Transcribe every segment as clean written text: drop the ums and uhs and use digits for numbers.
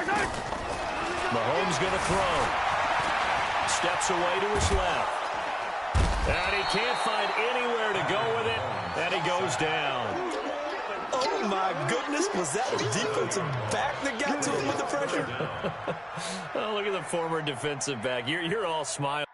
Mahomes going to throw. Steps away to his left. And he can't find anywhere to go with it. And he goes down. Oh, my goodness. Was that a defensive back that got to him with the pressure? Oh, look at the former defensive back. You're all smiling.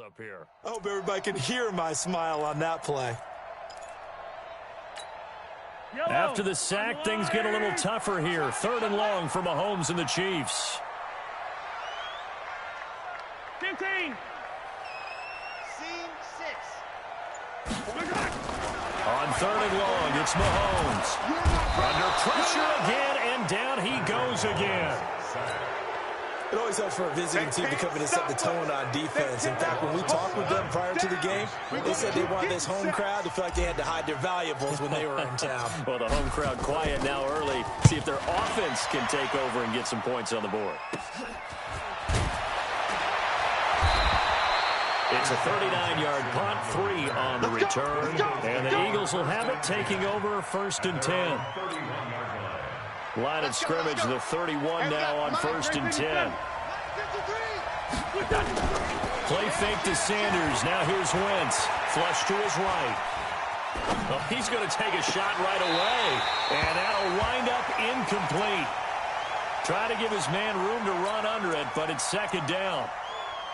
Up here. I hope everybody can hear my smile on that play. After the sack, things get a little tougher here. 3rd and long for Mahomes and the Chiefs. 15. On 3rd and long, it's Mahomes. Under pressure again, and down he goes again. It always helps for a visiting team to come in and set the tone on defense. In fact, when we talked with them prior to the game, they said they wanted this home crowd to feel like they had to hide their valuables when they were in town. Well, the home crowd quiet now early. See if their offense can take over and get some points on the board. It's a 39-yard punt, 3 on the return. And the Eagles will have it, taking over 1st and 10. Line of scrimmage, the 31 now on 1st and 10. Play fake to Sanders. Now here's Wentz. Flush to his right. Well, he's going to take a shot right away. And that'll wind up incomplete. Try to give his man room to run under it, but it's 2nd down.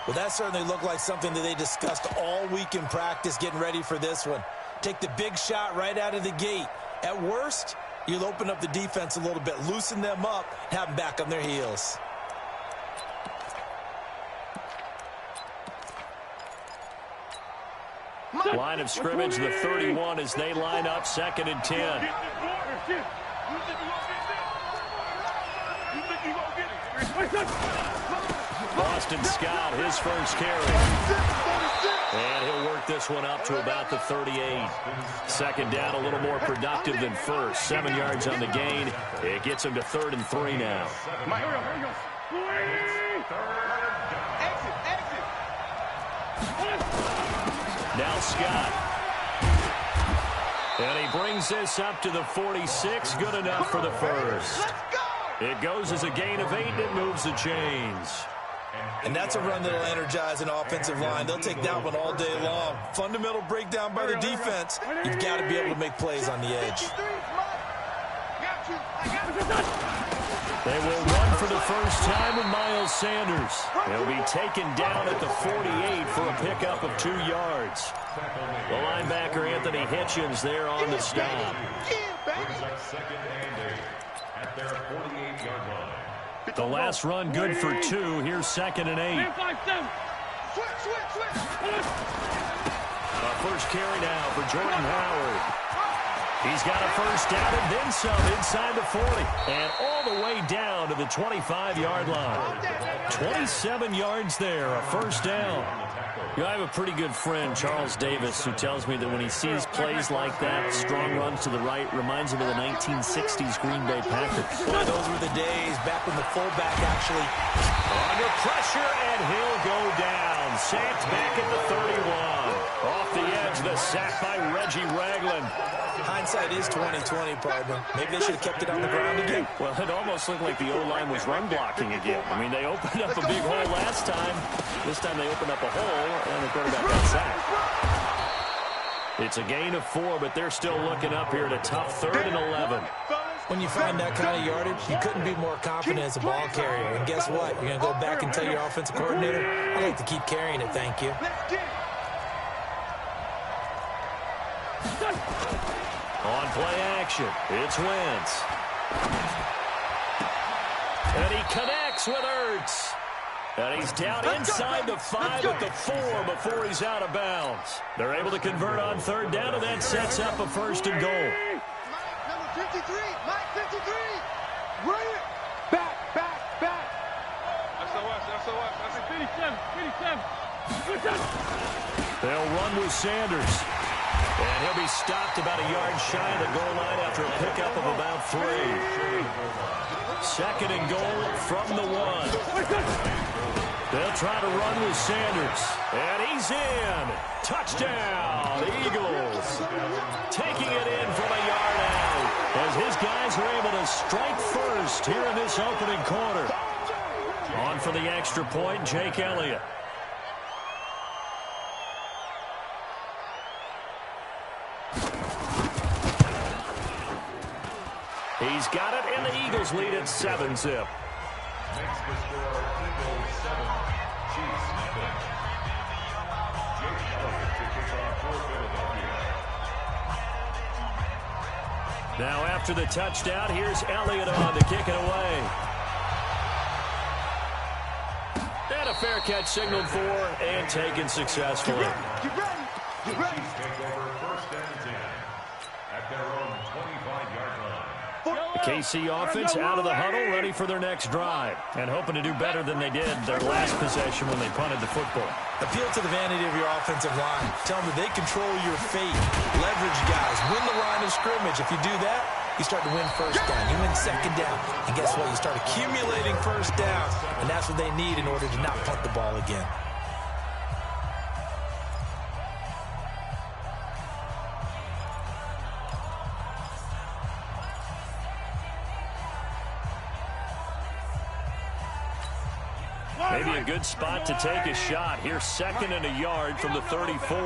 Well, that certainly looked like something that they discussed all week in practice getting ready for this one. Take the big shot right out of the gate. At worst, you'll open up the defense a little bit, loosen them up, have them back on their heels. Line of scrimmage, the 31 as they line up 2nd and 10. Boston Scott, his first carry. And he'll work this one up to about the 38. 2nd down, a little more productive than first. 7 yards on the gain. It gets him to 3rd and 3 now. Now Scott. And he brings this up to the 46. Good enough for the first. It goes as a gain of 8, and it moves the chains. And that's a run that'll energize an offensive line. They'll take that one all day long. Fundamental breakdown by the defense. You've got to be able to make plays on the edge. They will run for the first time with Miles Sanders. He'll be taken down at the 48 for a pickup of 2 yards. The linebacker, Anthony Hitchens, there on the stop. The last run good for 2. Here's 2nd and 8. Our first carry now for Jordan Howard. He's got a first down and then some inside the 40. And all the way down to the 25-yard line. 27 yards there, a first down. You know, I have a pretty good friend, Charles Davis, who tells me that when he sees plays like that, strong runs to the right, reminds him of the 1960s Green Bay Packers. Boy, those were the days back when the fullback actually... Under pressure, and he'll go down. Sacked back at the 31. Off the edge, the sack by Reggie Ragland. Hindsight is 20/20, partner. Maybe they should have kept it on the ground again. Well, it almost looked like the O-line was run blocking again. I mean, they opened up a big hole last time. This time they opened up a hole, and the quarterback got sacked. It's a gain of 4, but they're still looking up here at a tough 3rd and 11. When you find that kind of yardage, you couldn't be more confident as a ball carrier. And guess what? You're going to go back and tell your offensive coordinator, I'd like to keep carrying it, thank you. On play action, it's Wentz. And he connects with Ertz. And he's down inside the 5 at the 4 before he's out of bounds. They're able to convert on third down, and that sets up a first and goal. Number 53, Mike 53. Right. Back. That's 57. They'll run with Sanders. And he'll be stopped about a yard shy of the goal line after a pickup of about 3. Second and goal from the 1. They'll try to run with Sanders. And he's in. Touchdown, Eagles. Taking it in from a yard out as his guys are able to strike first here in this opening quarter. On for the extra point, Jake Elliott. He's got it, and the Eagles lead at 7-zip. Makes the score Eagles 7, Chiefs nothing. Jake Elliott to kick off for Philadelphia. Now after the touchdown, here's Elliott on to kick it away. And a fair catch signaled for and taken successfully. Get ready. Chiefs take over first and 10 at their own 25-yard line. The KC offense out of the huddle, ready for their next drive, and hoping to do better than they did their last possession when they punted the football. Appeal to the vanity of your offensive line. Tell them that they control your fate. Leverage guys. Win the line of scrimmage. If you do that, you start to win first down. You win second down. And guess what? You start accumulating first downs, and that's what they need in order to not punt the ball again. Maybe a good spot to take a shot. Here's second and a yard from the 34.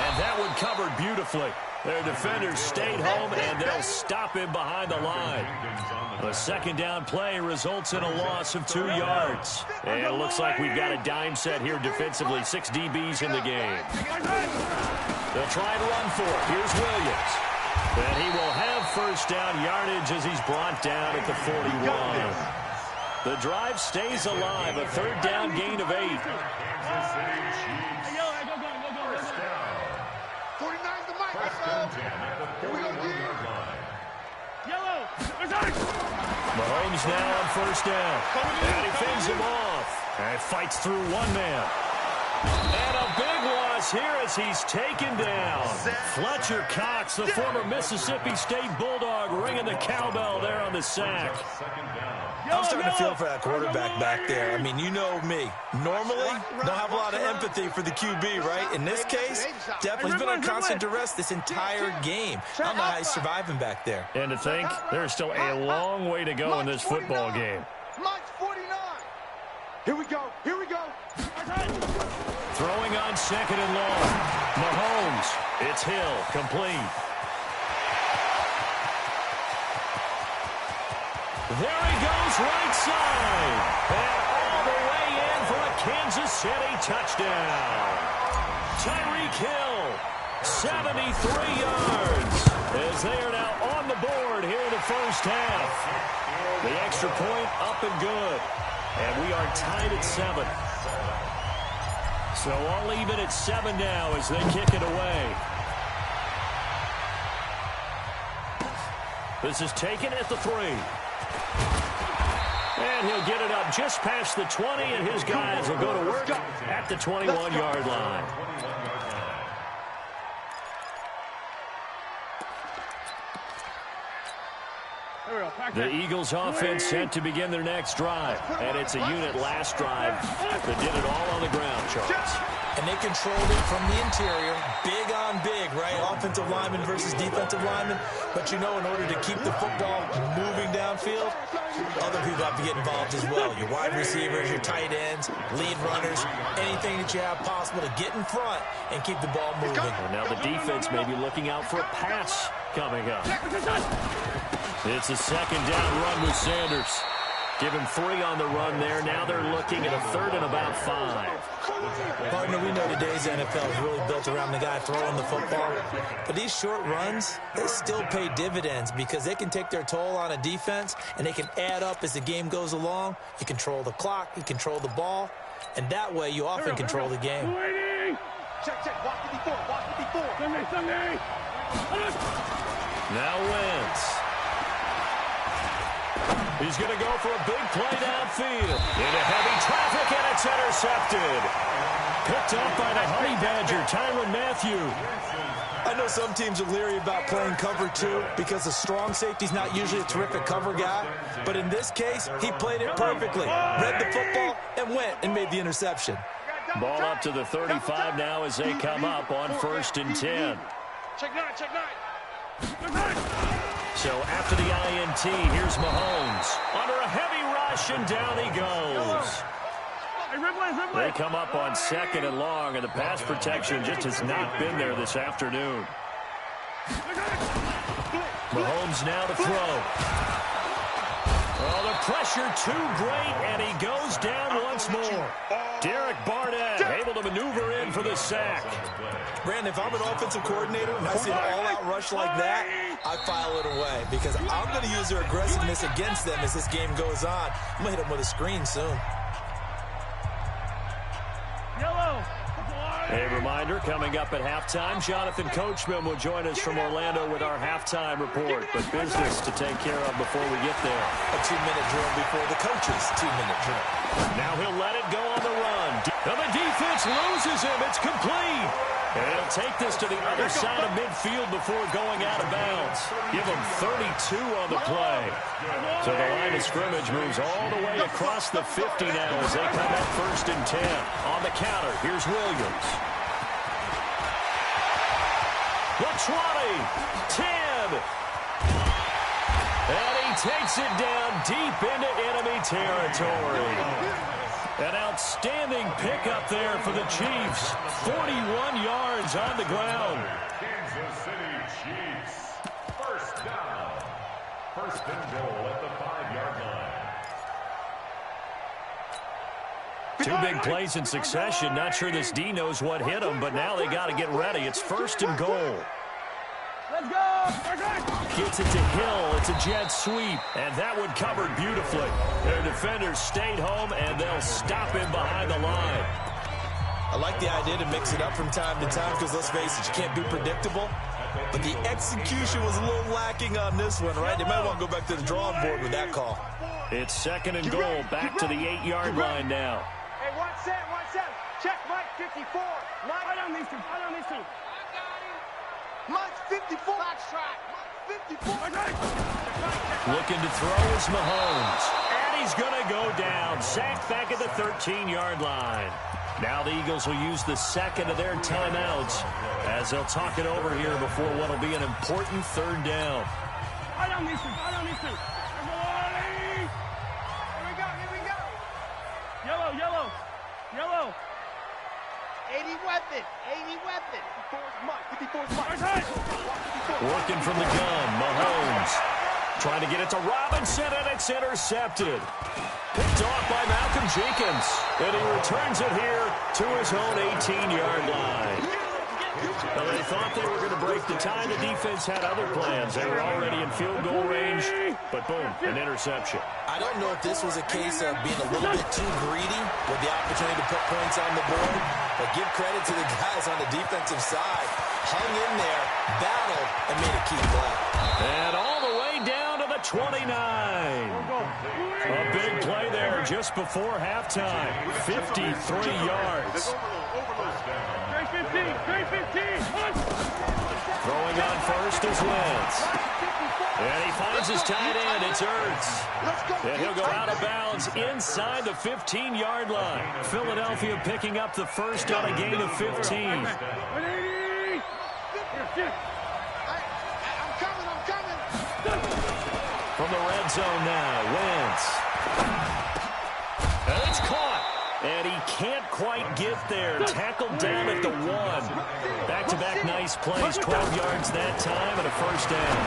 And that one covered beautifully. Their defenders stayed home, and they'll stop him behind the line. A second down play results in a loss of 2 yards. And it looks like we've got a dime set here defensively. 6 DBs in the game. They'll try and run for it. Here's Williams. And he will have first down yardage as he's brought down at the 41. The drive stays alive. A third down gain of 8. Kansas City Chiefs. 49's the mic. First and 10 at the 41-yard line. Mahomes now on first down. And he fends him off. And fights through one man. And a big loss here as he's taken down. Fletcher Cox, the former Mississippi State Bulldog, ringing the cowbell there on the sack. I'm starting to feel for that quarterback back there. I mean, you know me. Normally, don't have a lot of empathy for the QB, right? In this case, definitely he's been on constant duress this entire game. I don't know how he's surviving back there. And to think, there's still a long way to go in this football game. Mike's 49. Here we go. Throwing on second and long. Mahomes. It's Hill. Complete. There he goes, right side. And all the way in for a Kansas City touchdown. Tyreek Hill, 73 yards, as they are now on the board here in the first half. The extra point up and good. And we are tied at 7. So all even at 7 now as they kick it away. This is taken at the 3. And he'll get it up just past the 20, and his guys will go to work at the 21-yard line. The Eagles offense set to begin their next drive. And it's a unit last drive that did it all on the ground, Charles. And they controlled it from the interior. Big on big, right? Offensive lineman versus defensive lineman. But you know, in order to keep the football moving downfield, other people have to get involved as well. Your wide receivers, your tight ends, lead runners, anything that you have possible to get in front and keep the ball moving. And now the defense may be looking out for a pass coming up. It's a second down run with Sanders. Give him 3 on the run there. Now they're looking at a 3rd and about 5. Partner, we know today's NFL is really built around the guy throwing the football. But these short runs, they still pay dividends because they can take their toll on a defense, and they can add up as the game goes along. You control the clock, you control the ball, and that way you often control the game. Check, check. Watch 54. Watch 54. Sunday. Now Wentz. He's going to go for a big play downfield. Into heavy traffic, and it's intercepted. Picked up by the Honey Badger, Tyrann Mathieu. I know some teams are leery about playing cover 2 because the strong safety's not usually a terrific cover guy. But in this case, he played it perfectly. Read the football and went and made the interception. Ball up to the 35 now as they come up on 1st and 10. Check 9, check 9. So after the INT, here's Mahomes. Under a heavy rush, and down he goes. They come up on 2nd and long, and the pass protection just has not been there this afternoon. Mahomes now to throw. Oh, the pressure too great, and he goes down once more. Derek Barnett able to maneuver in for the sack. Brandon, if I'm an offensive coordinator and I see an all-out rush like that, I file it away because I'm going to use their aggressiveness against them as this game goes on. I'm going to hit them with a screen soon. A reminder, coming up at halftime, Jonathan Coachman will join us from Orlando with our halftime report. But business to take care of before we get there. A 2-minute drill before the coach's 2-minute drill. Now he'll let it go on the run. Now the defense loses him. It's complete. And he'll take this to the other side of midfield before going out of bounds. Give him 32 on the play. So the line of scrimmage moves all the way across the 50 now as they come up 1st and 10. On the counter, here's Williams. The 20, 10. And he takes it down deep into enemy territory. An outstanding pickup there for the Chiefs. 41 yards on the ground. Kansas City Chiefs. 1st down. 1st and goal at the 5-yard line. Two big plays in succession. Not sure this D knows what hit him, but now they got to get ready. It's 1st and goal. Let's go. Gets it to Hill. It's a jet sweep, and that one covered beautifully. Their defenders stayed home, and they'll stop him behind the line. I like the idea to mix it up from time to time because, let's face it, you can't be predictable. But the execution was a little lacking on this one, right? They might want to go back to the drawing board with that call. It's 2nd and goal, back to the 8-yard line now. Hey, 1-7, 1-7. Check Mike 54. Mike, I don't need to. Mike's 54. Box track. 54. Looking to throw is Mahomes. And he's going to go down. Sacked back at the 13-yard line. Now the Eagles will use the 2nd of their timeouts as they'll talk it over here before what will be an important 3rd down. I don't need to. Here we go. Yellow. 80 weapon. 54's Mike. Working from the gun, Mahomes. Trying to get it to Robinson, and it's intercepted. Picked off by Malcolm Jenkins. And he returns it here to his own 18-yard line. Well, they thought they were going to break the tie. The defense had other plans. They were already in field goal range, but boom, an interception. I don't know if this was a case of being a little bit too greedy with the opportunity to put points on the board, but give credit to the guys on the defensive side. Hung in there, battled, and made a key play. And all the way down to the 29. A big play there just before halftime. 53 yards. Throwing on 1st is Wentz. And he finds his tight end. It's Ertz. And he'll go out of bounds inside the 15-yard line. Philadelphia picking up the 1st on a gain of 15. I'm coming. From the red zone now, Wentz. And it's caught. And he can't quite get there. Tackled down at the 1. Back-to-back nice plays. 12 yards that time and a 1st down.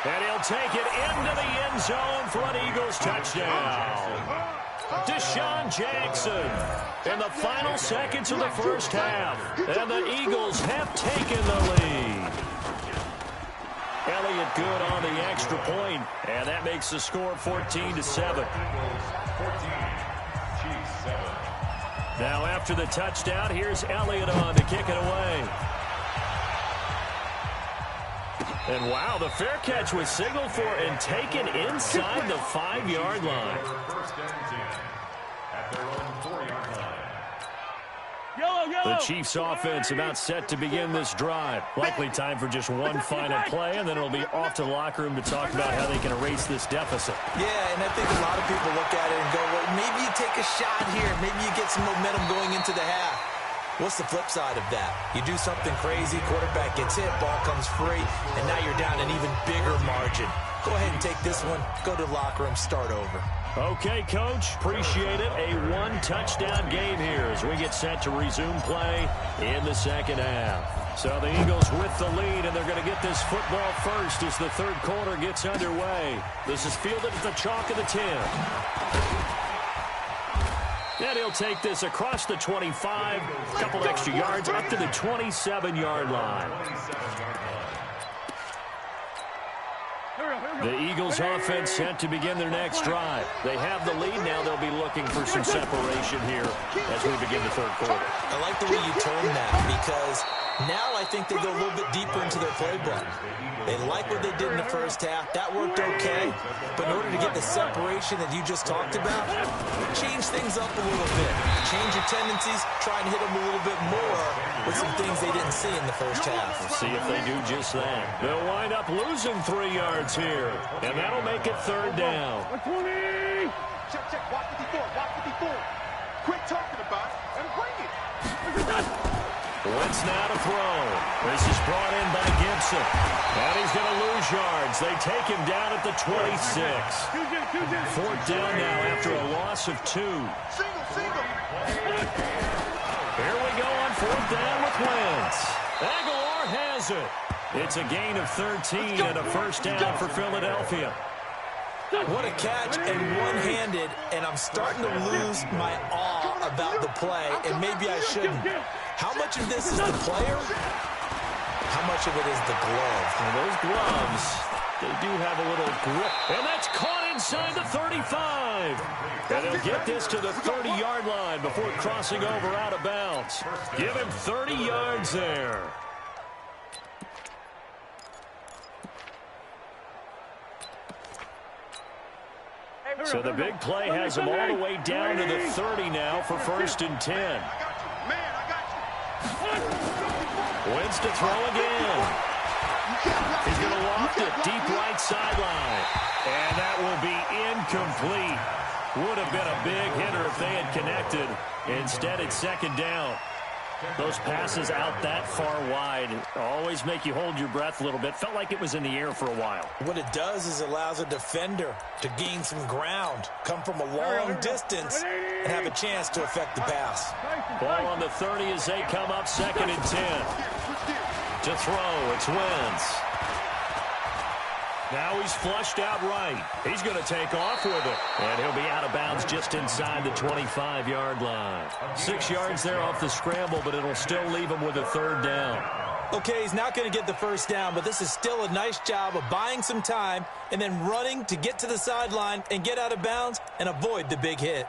And he'll take it into the end zone for an Eagles touchdown. Deshaun Jackson in the final seconds of the first half. And the Eagles have taken the lead. Elliott good on the extra point, and that makes the score 14-7. Now after the touchdown, here's Elliott on to kick it away. And wow, the fair catch was signaled for and taken inside the 5-yard line. First and 10 at their own 4-yard line. The Chiefs offense about set to begin this drive. Likely time for just one final play, and then it'll be off to the locker room to talk about how they can erase this deficit. Yeah, and I think a lot of people look at it and go, well, maybe you take a shot here. Maybe you get some momentum going into the half. What's the flip side of that? You do something crazy, quarterback gets hit, ball comes free, and now you're down an even bigger margin. Go ahead and take this one, go to the locker room, start over. Okay, Coach, appreciate it. A one-touchdown game here as we get set to resume play in the second half. So the Eagles with the lead, and they're going to get this football first as the third quarter gets underway. This is fielded at the chalk of the 10. And he'll take this across the 25, a couple extra yards up to the 27-yard line. The Eagles offense set to begin their next drive. They have the lead now. They'll be looking for some separation here as we begin the third quarter. I like the way you term that because now I think they go a little bit deeper into their playbook. They like what they did in the first half. That worked okay. But in order to get the separation that you just talked about, change things up a little bit. Change your tendencies. Try and hit them a little bit more with some things they didn't see in the first half. We'll see if they do just that. They'll wind up losing 3 yards here. And that'll make it third down. 120. Check, check. Watch 54. Watch 54. Quit talking about it and bring it. Wentz now to throw. This is brought in by Gibson. And he's going to lose yards. They take him down at the 26. Fourth down now after a loss of 2. Single. Here we go on fourth down with Wentz. Aguilar has it. It's a gain of 13 and a first down for Philadelphia. What a catch and one-handed, and I'm starting to lose my awe about the play, and maybe I shouldn't. How much of this is the player? How much of it is the glove? And those gloves, they do have a little grip. And that's caught inside the 35. And they'll get this to the 30-yard line before crossing over out of bounds. Give him 30 yards there. So the big play has them all the way down to the 30 now for first and 10. Wentz to throw again. He's going to loft it deep right sideline. And that will be incomplete. Would have been a big hitter if they had connected. Instead, it's second down. Those passes out that far wide always make you hold your breath a little bit. Felt like it was in the air for a while. What it does is allows a defender to gain some ground, come from a long distance, and have a chance to affect the pass. Ball on the 30 as they come up second and 10. To throw, it's Wentz. Now he's flushed out right. He's going to take off with it. And he'll be out of bounds just inside the 25-yard line. 6 yards there off the scramble, but it'll still leave him with a third down. Okay, he's not going to get the first down, but this is still a nice job of buying some time and then running to get to the sideline and get out of bounds and avoid the big hit.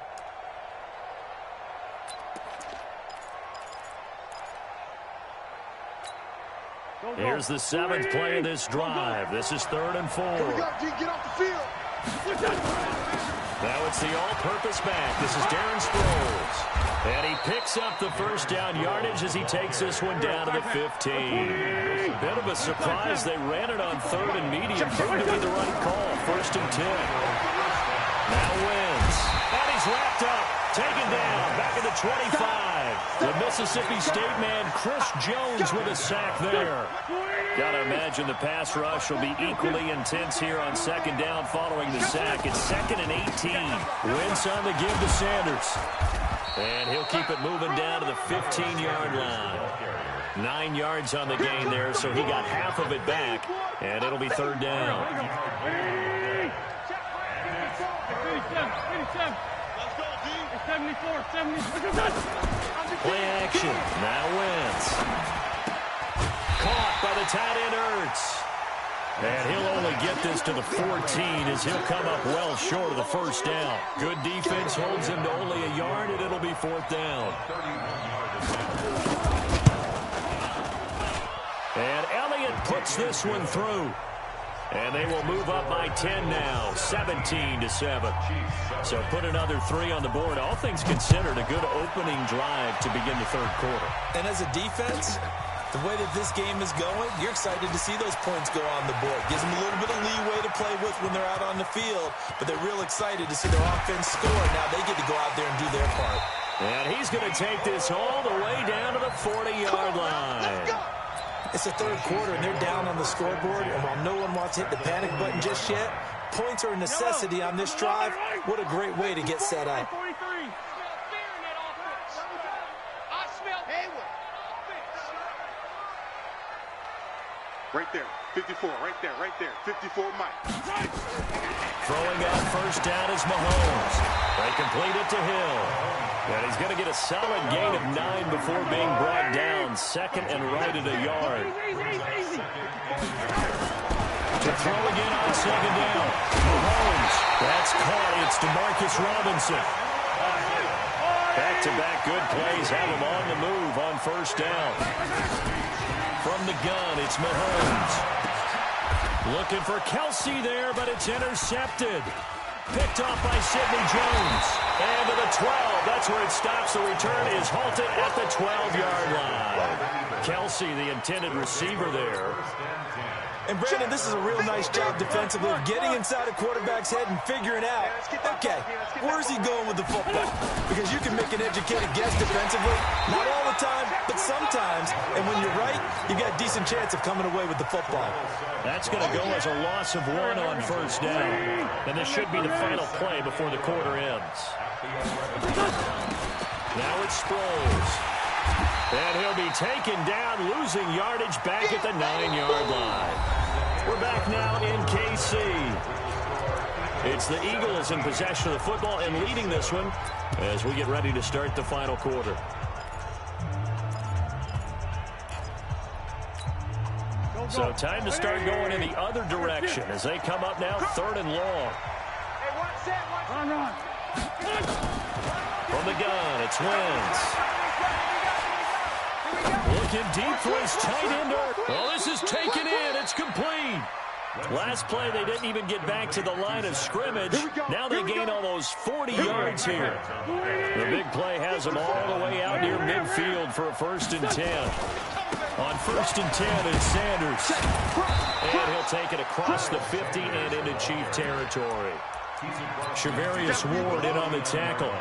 Here's the 7th play of this drive. This is 3rd and 4. Get off the field. Now it's the all-purpose back. This is Darren Sproles. And he picks up the first down yardage as he takes this one down to the 15. Bit of a surprise. They ran it on 3rd and medium. Proved to be the right call. 1st and 10. Now Wentz. And he's wrapped up. Taken down. Back at the 25. The Mississippi State man, Chris Jones, with a sack there. Got to imagine the pass rush will be equally intense here on second down following the sack. It's 2nd and 18. Wentz on the give to Sanders. And he'll keep it moving down to the 15-yard line. 9 yards on the gain there, so he got half of it back, and it'll be third down. Play action. Now Wentz. Caught by the tight end Ertz. And he'll only get this to the 14 as he'll come up well short of the first down. Good defense holds him to only a yard, and it'll be fourth down. And Elliott puts this one through. And they will move up by 10 now, 17-7. So put another 3 on the board. All things considered, a good opening drive to begin the third quarter. And as a defense, the way that this game is going, you're excited to see those points go on the board. Gives them a little bit of leeway to play with when they're out on the field, but they're real excited to see their offense score. Now they get to go out there and do their part. And he's going to take this all the way down to the 40-yard line. It's the third quarter, and they're down on the scoreboard, and while no one wants to hit the panic button just yet, points are a necessity on this drive. What a great way to get set up. Right there, 54, right there, 54 Mike. Throwing out first down is Mahomes. They complete it to Hill. And he's going to get a solid gain of 9 before being brought down. Second and right at a yard. To throw again on second down. Mahomes. That's caught. It's DeMarcus Robinson. Back-to-back good plays have him on the move on first down. From the gun, it's Mahomes. Looking for Kelsey there, but it's intercepted. Picked off by Sidney Jones. And to the 12. That's where it stops. The return is halted at the 12-yard line. Kelsey, the intended receiver there. And, Brandon, this is a real nice job defensively of getting inside a quarterback's head and figuring out, okay, where's he going with the football? Because you can make an educated guess defensively. Not all the time, but sometimes. And when you're right, you've got a decent chance of coming away with the football. That's going to go as a loss of 1 on first down. And this should be the final play before the quarter ends. Now it's Sproles. And he'll be taken down, losing yardage back at the 9-yard line. We're back now in KC. It's the Eagles in possession of the football and leading this one as we get ready to start the final quarter. So time to start going in the other direction as they come up now, third and long. From the gun, it's Wentz. Looking deep for his tight end. Oh, this is taken in. It's complete. Last play, they didn't even get back to the line of scrimmage. Now they gain almost 40 yards here. The big play has them all the way out near midfield for a 1st and 10. On 1st and 10, it's Sanders. And he'll take it across the 50 and into Chief territory. Shavarius Ward in on the tackle.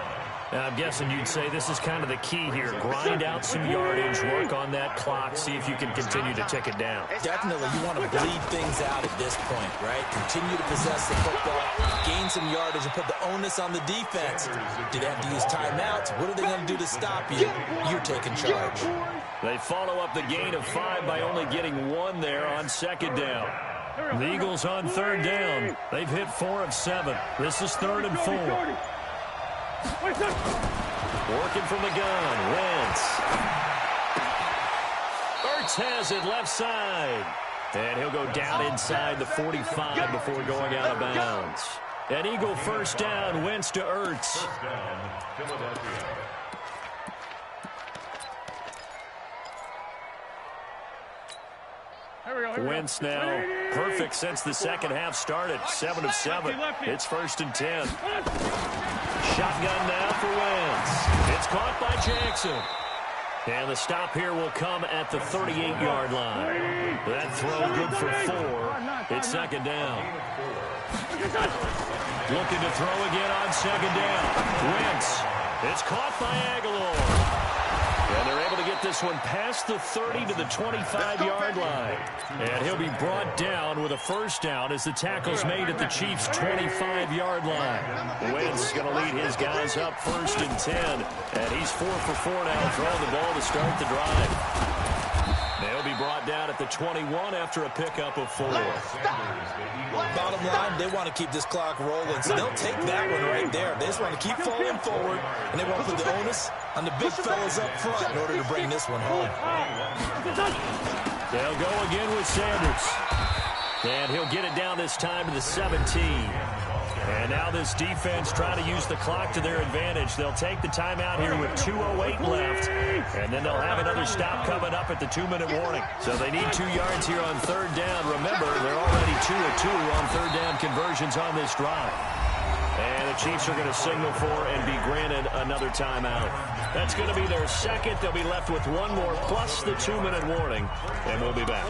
Now, I'm guessing you'd say this is kind of the key here. Grind out some yardage, work on that clock, see if you can continue to tick it down. Definitely, you want to bleed things out at this point, right? Continue to possess the football, gain some yardage, and put the onus on the defense. Do they have to use timeouts? What are they going to do to stop you? You're taking charge. They follow up the gain of 5 by only getting 1 there on second down. The Eagles on third down. They've hit 4 of 7. This is 3rd and 4. Working from the gun, Wentz. Ertz has it left side. And he'll go down inside the 45 before going out of bounds. An Eagle first down, Wentz to Ertz. Wentz now perfect since the second half started. 7 of 7. It's 1st and 10. Shotgun now for Wentz. It's caught by Jackson. And the stop here will come at the 38-yard line. That throw good for 4. It's second down. Looking to throw again on second down. Wentz. It's caught by Aguilar. And they're able to get this one past the 30 to the 25-yard line. And he'll be brought down with a first down as the tackle's made at the Chiefs' 25-yard line. Wentz going to lead his guys up 1st and 10. And he's 4 for 4 now, throwing the ball to start the drive. They'll be brought down at the 21 after a pickup of 4. Bottom line, they want to keep this clock rolling, so they'll take that one right there. They just want to keep falling forward, and they want to put the onus on the big fellas up front in order to bring this one home. They'll go again with Sanders. And he'll get it down this time to the 17. And now this defense trying to use the clock to their advantage. They'll take the timeout here with 2:08 left. And then they'll have another stop coming up at the 2-minute warning. So they need 2 yards here on 3rd down. Remember, they're already 2 of 2 on 3rd down conversions on this drive. And the Chiefs are going to signal for and be granted another timeout. That's going to be their second. They'll be left with 1 more plus the 2-minute warning. And we'll be back.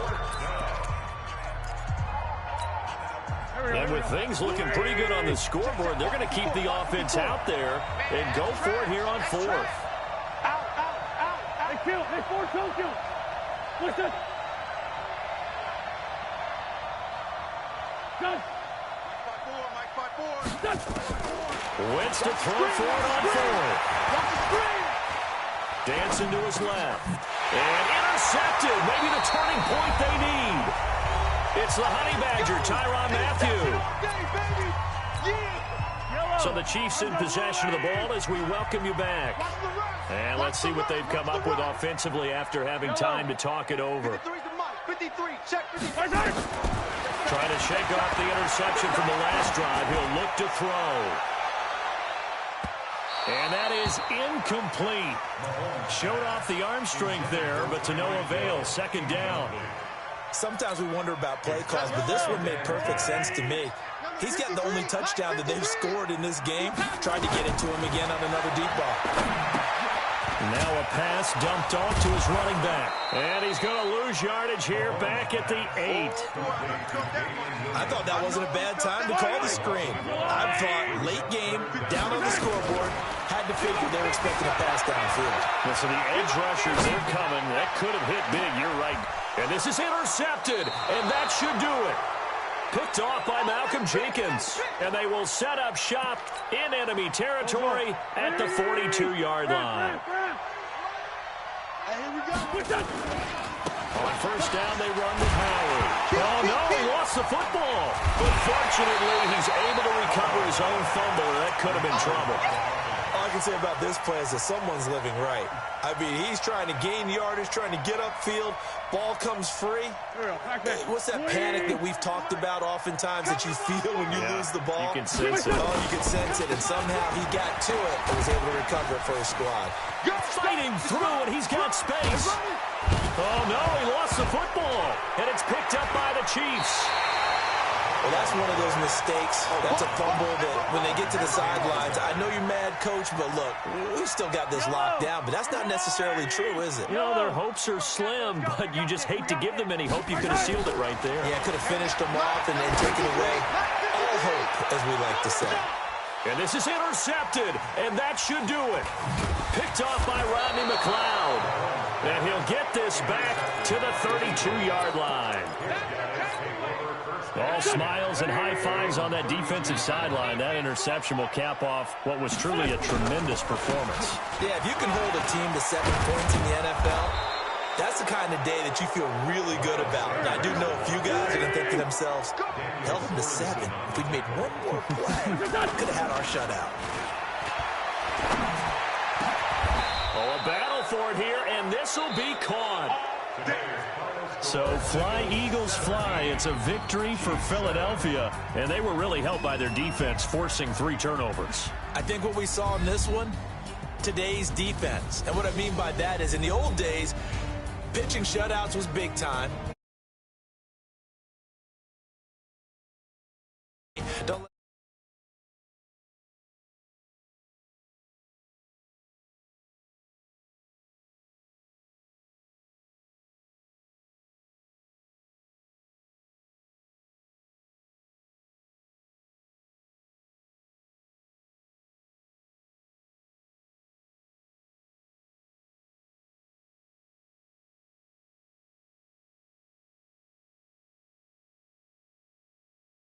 And with things looking pretty good on the scoreboard, they're going to keep the offense out there and go for it here on 4th. Out. Hey, kill. Hey, 4, don't kill. Listen. Done. Mike 5-4. Done. Wentz to throw for it on 4th. Dancing to his left. And intercepted. Maybe the turning point they need. It's the Honey Badger, Tyrann Mathieu. So the Chiefs in possession of the ball as we welcome you back. And let's see what they've come up with offensively after having time to talk it over. Trying to shake off the interception from the last drive. He'll look to throw. And that is incomplete. Showed off the arm strength there, but to no avail. 2nd down. Sometimes we wonder about play calls, but this one made perfect sense to me. He's got the only touchdown that they've scored in this game. Tried to get it to him again on another deep ball. Now a pass dumped off to his running back. And he's going to lose yardage here back at the 8. I thought that wasn't a bad time to call the screen. I thought late game, down on the scoreboard, had to figure they were expecting a pass downfield. And so the edge rushers, they're coming. That could have hit big, you're right. And this is intercepted, and that should do it. Picked off by Malcolm Jenkins. And they will set up shop in enemy territory at the 42-yard line. On 1st down, they run with Howard. Oh, no, he lost the football. But fortunately, he's able to recover his own fumble, and that could have been trouble. All I can say about this play is that someone's living right. I mean, he's trying to gain yardage, trying to get upfield. Ball comes free. What's that panic that we've talked about oftentimes that you feel when you lose the ball? You can sense it. Oh, you can sense it. And somehow he got to it and was able to recover it for his squad. Fighting through, and he's got space. Oh, no, he lost the football. And it's picked up by the Chiefs. Well, that's one of those mistakes. That's a fumble that when they get to the sidelines, I know you're mad, Coach, but look, we've still got this locked down, but that's not necessarily true, is it? You know, their hopes are slim, but you just hate to give them any hope. You could have sealed it right there. Yeah, could have finished them off and then taken away all hope, as we like to say. And this is intercepted, and that should do it. Picked off by Rodney McLeod. And he'll get this back to the 32-yard line. All smiles and high fives on that defensive sideline. That interception will cap off what was truly a tremendous performance. Yeah, if you can hold a team to 7 points in the NFL, that's the kind of day that you feel really good about. And I do know a few guys are going to think to themselves, held them to 7. If we'd made one more play, we could have had our shutout. Oh, a battle for it here, and this will be caught. So fly, Eagles, fly. It's a victory for Philadelphia, and they were really helped by their defense, forcing 3 turnovers. I think what we saw in this one, today's defense. And what I mean by that is in the old days, pitching shutouts was big time. Don't